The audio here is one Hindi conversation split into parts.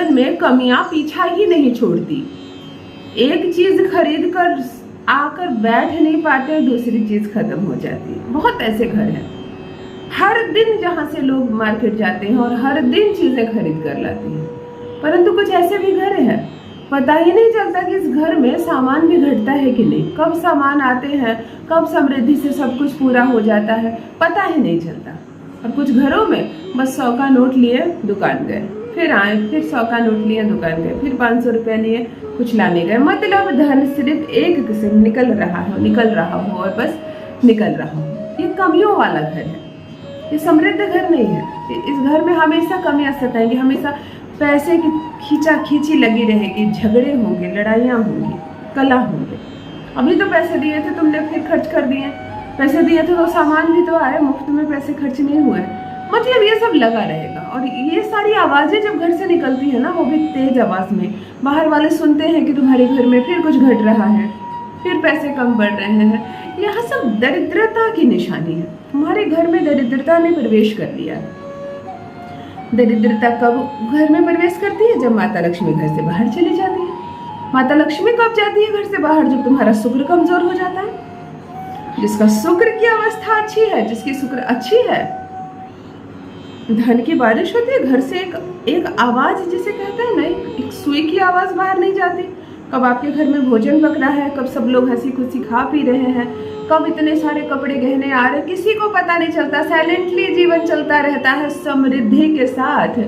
जीवन में कमियां पीछा ही नहीं छोड़ती। एक चीज खरीद कर आकर बैठ नहीं पाते, दूसरी चीज खत्म हो जाती है। बहुत ऐसे घर हैं, हर दिन जहां से लोग मार्केट जाते हैं और हर दिन चीजें खरीद कर लाते हैं, परंतु कुछ ऐसे भी घर हैं पता ही नहीं चलता कि इस घर में सामान भी घटता है कि नहीं, कब सामान आते हैं, कब समृद्धि से सब कुछ पूरा हो जाता है, पता ही नहीं चलता। और कुछ घरों में बस 100 का नोट लिए दुकान गए, फिर आए, फिर 100 का नोट लिए दुकान गए, फिर 500 रुपया लिए कुछ लाने गए। मतलब धन सिर्फ एक किस्म निकल रहा हो और बस निकल रहा हो। ये कमियों वाला घर है, ये समृद्ध घर नहीं है। इस घर में हमेशा कमियां सताएंगी, हमेशा पैसे की खींचा खींची लगी रहेगी, झगड़े होंगे, लड़ाइयाँ होंगी, कला होंगे। अभी तो पैसे दिए थे तुमने, फिर खर्च कर दिए। पैसे दिए थे तो सामान भी तो आए, मुफ्त में पैसे खर्च नहीं हुए। मतलब ये सब लगा रहेगा। और ये सारी आवाजें जब घर से निकलती है ना, वो भी तेज आवाज में, बाहर वाले सुनते हैं कि तुम्हारे घर में फिर कुछ घट रहा है, फिर पैसे कम बढ़ रहे हैं, यह सब दरिद्रता की निशानी है। तुम्हारे घर में दरिद्रता ने प्रवेश कर लिया। दरिद्रता कब घर में प्रवेश करती है? जब माता लक्ष्मी घर से बाहर चली जाती है। माता लक्ष्मी कब जाती है घर से बाहर? जब तुम्हारा शुक्र कमजोर हो जाता है। जिसका शुक्र की अवस्था अच्छी है, जिसकी शुक्र अच्छी है, धन की बारिश होती है। घर से एक आवाज जिसे कहते हैं ना, एक सुई की आवाज बाहर नहीं जाती। कब आपके घर में भोजन पक रहा है, कब सब लोग हंसी खुशी खा पी रहे हैं, कब इतने सारे कपड़े गहने आ रहे, किसी को पता नहीं चलता। साइलेंटली जीवन चलता रहता है समृद्धि के साथ।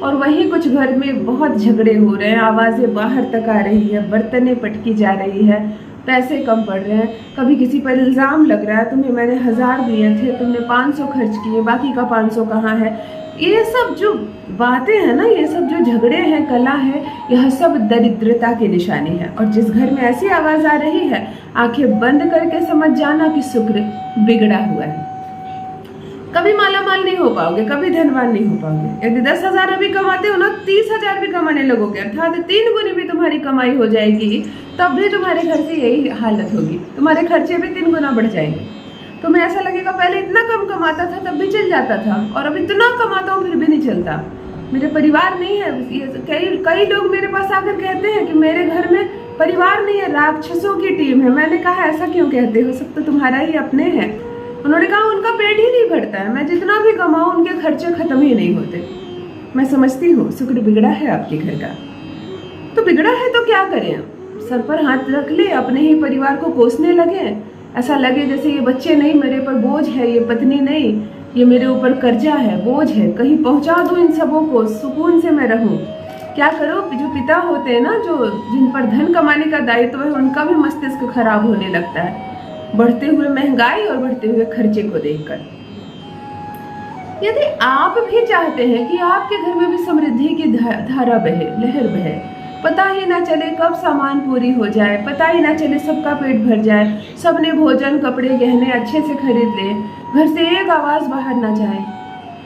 और वहीं कुछ घर में बहुत झगड़े हो रहे हैं, आवाजें बाहर तक आ रही है, बर्तनें पटकी जा रही है, पैसे कम पड़ रहे हैं। कभी किसी पर इल्जाम लग रहा है, तुम्हें मैंने 1000 दिए थे, तुमने 500 खर्च किए, बाकी का 500 कहाँ है। ये सब जो बातें हैं ना, ये सब जो झगड़े हैं, कला है, यह सब दरिद्रता की निशानी है। और जिस घर में ऐसी आवाज आ रही है, आंखें बंद करके समझ जाना कि शुक्र बिगड़ा हुआ है। कभी माला माल नहीं हो पाओगे, कभी धनवान नहीं हो पाओगे। यदि 10,000 अभी कमाते हो ना, 30,000 भी कमाने लगोगे, अर्थात 3 गुनी भी तुम्हारी कमाई हो जाएगी, तब भी तुम्हारे घर से यही हालत होगी। तुम्हारे खर्चे भी 3 गुना बढ़ जाएंगे। तुम्हें ऐसा लगेगा पहले इतना कम कमाता था तब भी चल जाता था, और अब इतना कमाता हूँ फिर भी नहीं चलता, मेरे परिवार नहीं है। कई लोग मेरे पास आकर कहते हैं कि मेरे घर में परिवार नहीं है, राक्षसों की टीम है। मैंने कहा ऐसा क्यों कहते हो, सब तो तुम्हारा ही अपने हैं। उन्होंने कहा उनका पेट ही नहीं भरता है, मैं जितना भी कमाऊं उनके खर्चे खत्म ही नहीं होते। मैं समझती हूँ शुक्र बिगड़ा है आपके घर का, तो बिगड़ा है तो क्या करें? सर पर हाथ रख ले, अपने ही परिवार को कोसने लगे। ऐसा लगे जैसे ये बच्चे नहीं मेरे पर बोझ है, ये पत्नी नहीं, ये मेरे ऊपर कर्जा है, बोझ है, कहीं पहुंचा दूं इन सबों को, सुकून से मैं रहूं। क्या करो, जो पिता होते हैं ना, जो जिन पर धन कमाने का दायित्व है, उनका भी मस्तिष्क खराब होने लगता है, बढ़ते हुए महंगाई और बढ़ते हुए खर्चे को देखकर। यदि आप भी चाहते हैं कि आपके घर में भी समृद्धि की धारा बहे, लहर बहे, पता ही ना चले कब सामान पूरी हो जाए, पता ही ना चले सबका पेट भर जाए, सबने भोजन कपड़े गहने अच्छे से खरीद ले, घर से एक आवाज बाहर ना जाए,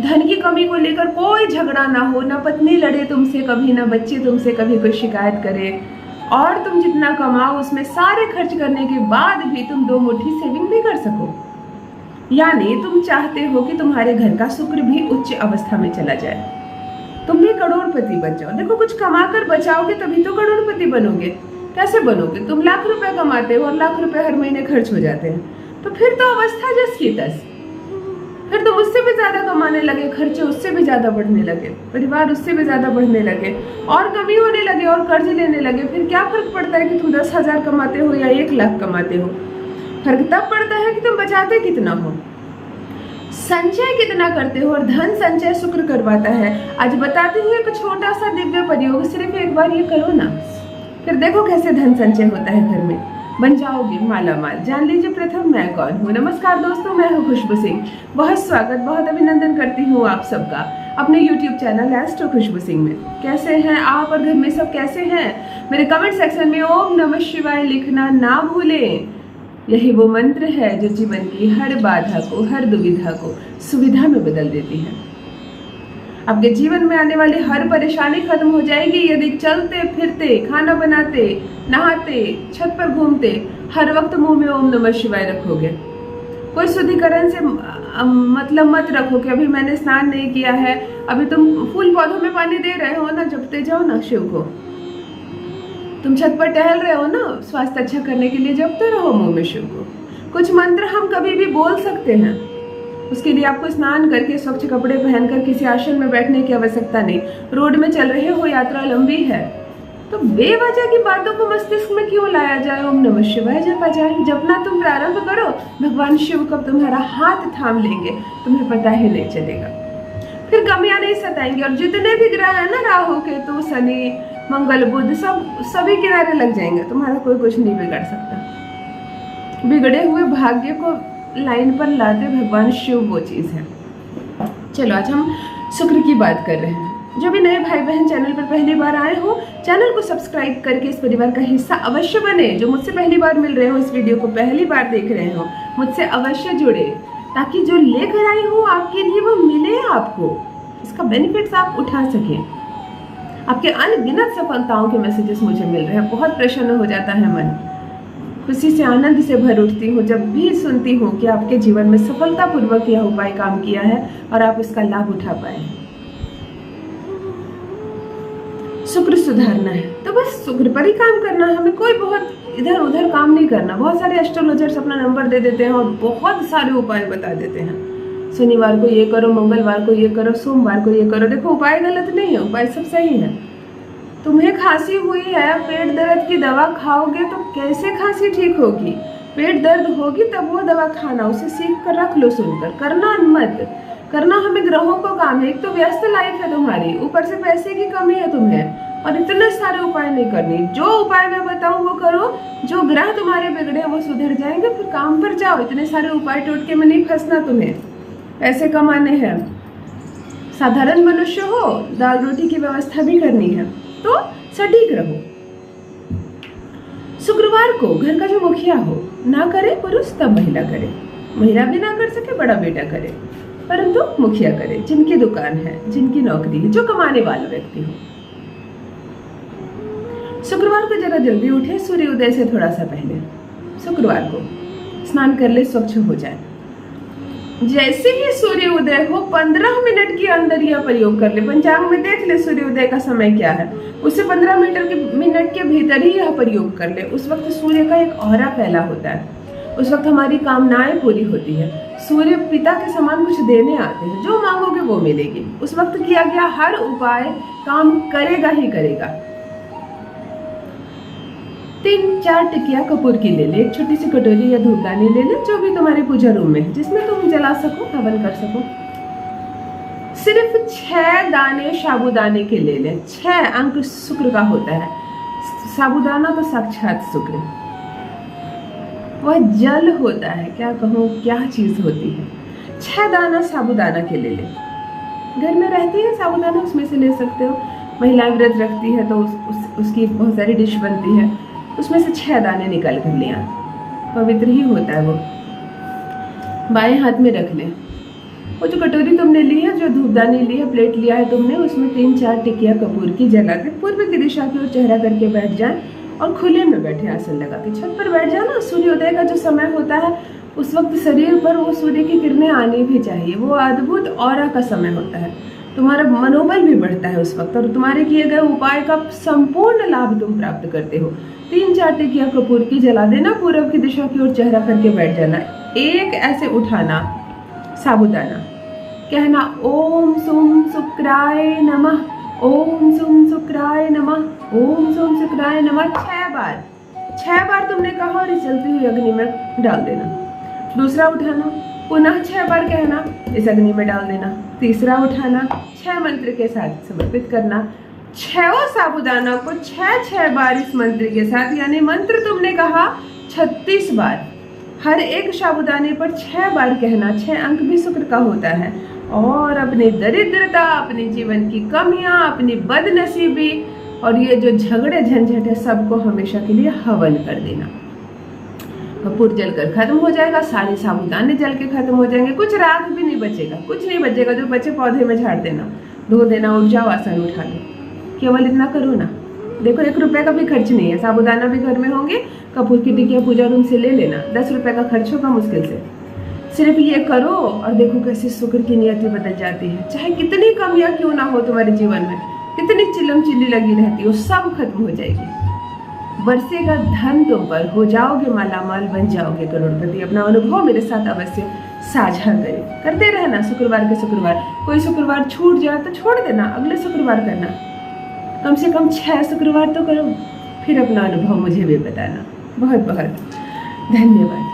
धन की कमी को लेकर कोई झगड़ा ना हो, ना पत्नी लड़े तुमसे कभी, ना बच्चे तुमसे कभी कोई शिकायत करे, और तुम जितना कमाओ उसमें सारे खर्च करने के बाद भी तुम 2 मुट्ठी सेविंग भी कर सको। यानी तुम चाहते हो कि तुम्हारे घर का शुक्र भी उच्च अवस्था में चला जाए, तुम भी करोड़पति बन जाओ। देखो, कुछ कमा कर बचाओगे तभी तो करोड़पति बनोगे। कैसे बनोगे? तुम लाख रुपए कमाते हो और लाख रुपए हर महीने खर्च हो जाते हैं, तो फिर तो अवस्था जस की तस। फिर तुम उससे भी ज्यादा कमाने लगे, खर्चे उससे भी ज्यादा बढ़ने लगे, परिवार उससे भी ज्यादा बढ़ने लगे, और कमी होने लगे, और कर्ज लेने लगे। फिर क्या फर्क पड़ता है कि तुम 10,000 कमाते हो या 1 लाख कमाते हो? फर्क तब पड़ता है कि तुम बचाते कितना हो, संचय कितना करते हो। और धन संचय शुक्र करवाता है। आज बताती हूँ एक छोटा सा दिव्य प्रयोग, सिर्फ एक बार ये करो ना, फिर देखो कैसे धन संचय होता है घर में, बन जाओगे माला माल। जान लीजिए प्रथम मैं कौन हूँ। नमस्कार दोस्तों, मैं हूँ खुशबू सिंह। बहुत स्वागत, बहुत अभिनंदन करती हूँ आप सबका अपने YouTube चैनल एस्ट्रो खुशबू सिंह में। कैसे हैं आप और घर में सब कैसे हैं? मेरे कमेंट सेक्शन में ओम नमः शिवाय लिखना ना भूलें। यही वो मंत्र है जो जीवन की हर बाधा को, हर दुविधा को सुविधा में बदल देती है। आपके जीवन में आने वाली हर परेशानी खत्म हो जाएगी यदि चलते फिरते, खाना बनाते, नहाते, छत पर घूमते हर वक्त मुंह में ओम नमः शिवाय रखोगे। कोई शुद्धिकरण से मतलब मत रखो कि अभी मैंने स्नान नहीं किया है। अभी तुम फूल पौधों में पानी दे रहे हो ना, जपते जाओ ना शिव को। तुम छत पर टहल रहे हो ना, स्वास्थ्य अच्छा करने के लिए जपते रहो मुंह में शिव को। कुछ मंत्र हम कभी भी बोल सकते हैं, उसके लिए आपको स्नान करके स्वच्छ कपड़े पहनकर किसी आसन में बैठने की आवश्यकता नहीं। रोड में चल रहे हो, यात्रा लंबी है, तो बेवजह की बातों को मस्तिष्क में क्यों लाया जाए। ओम नमः शिवाय जपा जाए। जपना तुम प्रारंभ करो, भगवान शिव कब तुम्हारा हाथ थाम लेंगे तुम्हें पता ही नहीं चलेगा। फिर कमियां नहीं सताएंगी। और जितने भी ग्रह है ना, राहु केतु शनि मंगल बुध, सभी किनारे लग जाएंगे, तुम्हारा कोई कुछ नहीं बिगाड़ सकता। बिगड़े हुए भाग्य को लाइन पर लाते भगवान शिव वो चीज है। चलो आज हम शुक्र की बात कर रहे हैं। जो भी नए भाई बहन चैनल पर पहली बार आए हो, चैनल को सब्सक्राइब करके इस परिवार का हिस्सा अवश्य बने। जो मुझसे पहली बार मिल रहे हो, इस वीडियो को पहली बार देख रहे हो, मुझसे अवश्य जुड़े, ताकि जो लेकर आई हूँ आपके लिए वो मिले आपको, इसका बेनिफिट्स आप उठा सकें। आपके अनगिनत सफलताओं के मैसेजेस मुझे मिल रहे हैं, बहुत प्रसन्न हो जाता है मन, खुशी से आनंद से भर उठती हूँ जब भी सुनती हूँ कि आपके जीवन में सफलतापूर्वक यह उपाय काम किया है और आप इसका लाभ उठा पाए हैं। शुक्र सुधारना है तो बस शुक्र पर ही काम करना है, हमें कोई बहुत इधर उधर काम नहीं करना। बहुत सारे एस्ट्रोलॉजर्स अपना नंबर दे देते हैं और बहुत सारे उपाय बता देते हैं, शनिवार को ये करो, मंगलवार को ये करो, सोमवार को ये करो। देखो उपाय गलत नहीं है, उपाय सब सही है। तुम्हें खांसी हुई है, पेट दर्द की दवा खाओगे तो कैसे खांसी ठीक होगी। पेट दर्द होगी तब वो दवा खाना, उसे सीख कर रख लो, सुनकर। करना मत, करना हमें ग्रहों को काम है। एक तो व्यस्त लाइफ है तुम्हारी, ऊपर से पैसे की कमी है तुम्हें, और इतने सारे उपाय नहीं करनी। जो उपाय मैं बताऊं वो करो, जो ग्रह तुम्हारे बिगड़े वो सुधर जाएंगे, फिर काम पर जाओ। इतने सारे उपाय टोटके में नहीं फंसना तुम्हें, पैसे कमाने हैं। साधारण मनुष्य हो, दाल रोटी की व्यवस्था भी करनी है, तो सटीक रहो। शुक्रवार को घर का जो मुखिया हो, ना करे पुरुष तब महिला करे, महिला भी ना कर सके बड़ा बेटा करे, परंतु मुखिया करे, जिनकी दुकान है, जिनकी नौकरी है, जो कमाने वाला व्यक्ति हो। शुक्रवार को जरा जल्दी उठे, सूर्य उदय से थोड़ा सा पहले। शुक्रवार को स्नान कर ले, स्वच्छ हो जाए। जैसे ही सूर्य उदय हो 15 मिनट के अंदर यह प्रयोग कर ले। पंचांग में देख ले सूर्य उदय का समय क्या है, उससे 15 मिनट के भीतर ही यह प्रयोग कर ले। उस वक्त सूर्य का एक ऑरा फैला होता है, उस वक्त हमारी कामनाएं पूरी होती है। सूर्य पिता के समान कुछ देने आते हैं, जो मांगोगे वो मिलेगी। उस वक्त किया गया हर उपाय काम करेगा ही करेगा। 3-4 टिकिया कपूर की ले ले, एक छोटी सी कटोरी या धूपदानी ले ले, जो भी तुम्हारे पूजा रूम में है, जिसमें तुम जला सको, हवन कर सको। सिर्फ 6 दाने साबूदाने के ले ले। 6 अंक शुक्र का होता है। साबूदाना तो साक्षात शुक्र, वह जल होता है, क्या कहूँ क्या चीज होती है। 6 दाना साबूदाना के ले ले। घर में रहती है साबूदाना, उसमें से ले सकते हो। महिलाएं व्रत रखती है तो उसकी बहुत सारी डिश बनती है, उसमें से 6 दाने निकाल कर लिया, पवित्र ही होता है वो। बाएं हाथ में रख ले। वो जो कटोरी तुमने ली है, जो धूपदानी ली है, प्लेट लिया है तुमने, उसमें 3-4 टिकिया कपूर की जला के पूर्व की दिशा की ओर चेहरा करके बैठ जाए और खुले में बैठे, आसन लगा के छत पर बैठ जाना। सूर्योदय का जो समय होता है उस वक्त शरीर पर वो सूर्य की किरणें आनी भी चाहिए। वो अद्भुत ऑरा का समय होता है, तुम्हारा मनोबल भी बढ़ता है उस वक्त, और तुम्हारे किए गए उपाय का संपूर्ण लाभ तुम प्राप्त करते हो। 3-4 टिकिया कपूर की जला देना, पूर्व की दिशा की ओर चेहरा करके बैठ जाना। एक ऐसे उठाना साबूदाना, कहना ओम सुम शुक्राय नमः, ओम सुम शुक्राय नमः, ओम सुम शुक्राय नमः 6 बार। 6 बार तुमने कहा और इस जलती हुई अग्नि में डाल देना। दूसरा उठाना, पुनः 6 बार कहना, इस अग्नि में डाल देना। तीसरा उठाना, 6 मंत्र के साथ समर्पित करना। 6 साबूदाना को 6 बार इस मंत्र के साथ, यानी मंत्र तुमने कहा 36 बार। हर एक साबूदाने पर 6 बार कहना। 6 अंक भी शुक्र का होता है। और अपनी दरिद्रता, अपने जीवन की कमियां, अपनी बदनसीबी और ये जो झगड़े झंझट है, सबको हमेशा के लिए हवन कर देना। कपूर जलकर खत्म हो जाएगा, सारे साबूदाने जल के खत्म हो जाएंगे, कुछ राख भी नहीं बचेगा, कुछ नहीं बचेगा। जो बचे पौधे में झाड़ देना, धो देना, उठ जाओ, आसन उठा लो। केवल इतना करो ना, देखो 1 रुपए का भी खर्च नहीं है। साबूदाना भी घर में होंगे, कपूर की टिकिया पूजा रूम से ले लेना, 10 रुपए का खर्च होगा मुश्किल से। सिर्फ ये करो और देखो कैसे शुक्र की नियति बदल जाती है। चाहे कितनी कमियां क्यों ना हो तुम्हारे जीवन में, कितनी चिलम चिल्ली लगी रहती हो, सब खत्म हो जाएगी। बरसेगा धन तुम पर, हो जाओगे मालामाल, बन जाओगे करोड़पति। अपना अनुभव मेरे साथ अवश्य साझा करें, करते रहना शुक्रवार के शुक्रवार। कोई शुक्रवार छूट जाए तो छोड़ देना, अगले शुक्रवार करना। कम से कम 6 शुक्रवार तो करो, फिर अपना अनुभव मुझे भी बताना। बहुत बहुत धन्यवाद।